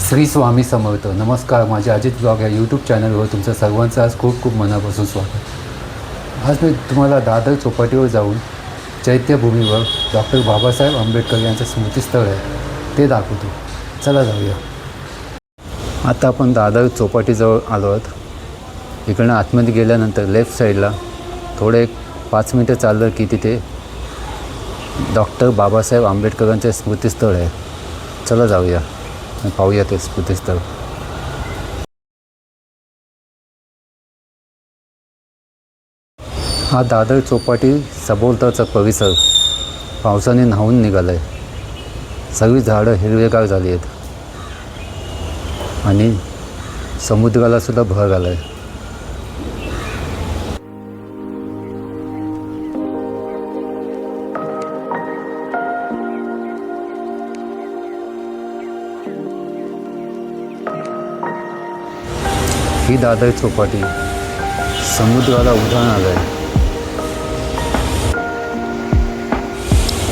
श्री स्वामी समर्थ. नमस्कार. माझ्या अजित ब्लॉग या यूट्यूब चॅनलवर तुमचं सर्वांचं आज खूप खूप मनापासून स्वागत. आज मी तुम्हाला दादर चौपाटीवर जाऊन चैत्यभूमीवर डॉक्टर बाबासाहेब आंबेडकर यांचं स्मृतिस्थळ आहे ते दाखवतो. चला जाऊया. आता आपण दादर चौपाटीजवळ आलो आहोत. इकडनं आतमध्ये गेल्यानंतर लेफ्ट साईडला थोडे 5 मिनटं चाललं की तिथे डॉक्टर बाबासाहेब आंबेडकरांचे स्मृतिस्थळ आहे. चला जाऊया आणि पाहूया ते स्मृतिस्थळ. हा दादर चौपाटी सभोवतालचा परिसर पावसाने न्हावून निघाला आहे. सगळी झाडं हिरवेगार झाली आहेत आणि समुद्राला सुद्धा भर आला आहे. ही दादर चौपाटी समुद्राला उधाण आलं आहे.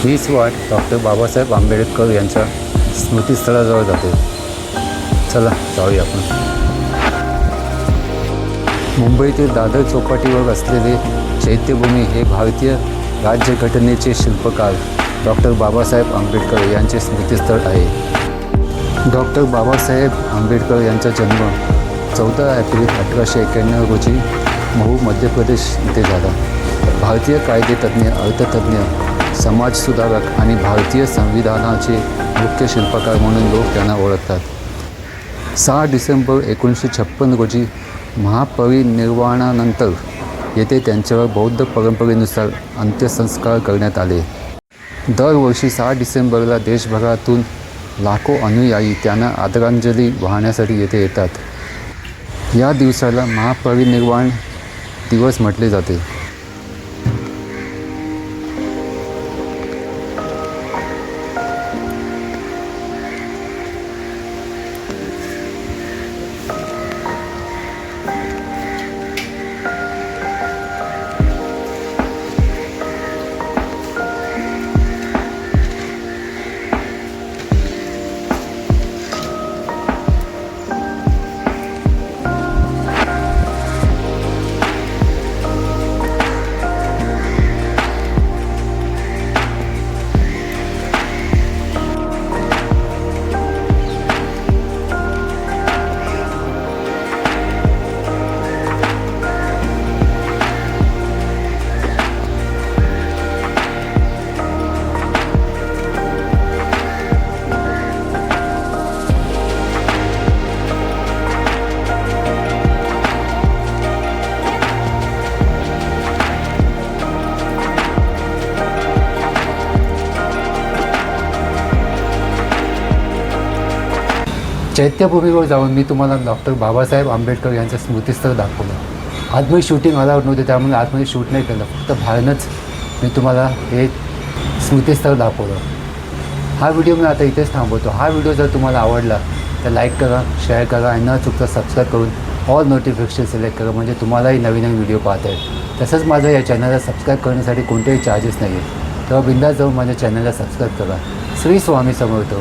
हीच वाट डॉक्टर बाबासाहेब आंबेडकर यांच्या स्मृतिस्थळाजवळ जाते. चला जाऊया आपण. मुंबईतील दादर चौपाटीवर असलेले चैत्यभूमी हे भारतीय राज्यघटनेचे शिल्पकार डॉक्टर बाबासाहेब आंबेडकर यांचे स्मृतिस्थळ आहे. डॉक्टर बाबासाहेब आंबेडकर यांचा जन्म 14 एप्रिल 1891 रोजी महू मध्य प्रदेश येथे झाला. भारतीय कायदेतज्ञ, अर्थतज्ञ, समाजसुधारक आणि भारतीय संविधानाचे मुख्य शिल्पकार म्हणून लोक त्यांना ओळखतात. 6 डिसेंबर 1956 रोजी महापरिनिर्वाणानंतर येथे त्यांच्यावर बौद्ध परंपरेनुसार अंत्यसंस्कार करण्यात आले. दरवर्षी 6 डिसेंबरला देशभरातून लाखो अनुयायी त्यांना आदरांजली वाहण्यासाठी येथे येतात. या दिवसाला महापरिनिर्वाण दिवस म्हटले जाते. चैत्यभूमीवर जाऊन मी तुम्हाला डॉक्टर बाबासाहेब आंबेडकर यांचं स्मृतिस्थळ दाखवलं. आतमध्ये शूटिंग अलाउड नव्हते त्यामुळे आतमध्ये शूट नाही केलं. फक्त बाहेरनंच मी तुम्हाला हे स्मृतिस्थळ दाखवलं. हा व्हिडिओ मी आता इथेच थांबवतो. हा व्हिडिओ जर तुम्हाला आवडला तर लाईक करा, शेअर करा आणि न चुकता सबस्क्राईब करून ऑल नोटिफिकेशन सिलेक्ट करा म्हणजे तुम्हालाही नवीन नवीन व्हिडिओ पाहता येईल. तसंच माझं या चॅनलला सबस्क्राईब करण्यासाठी कोणतेही चार्जेस नाही आहे. तेव्हा बिंदास जाऊन माझ्या चॅनलला सबस्क्राईब करा. श्री स्वामी समर्थ.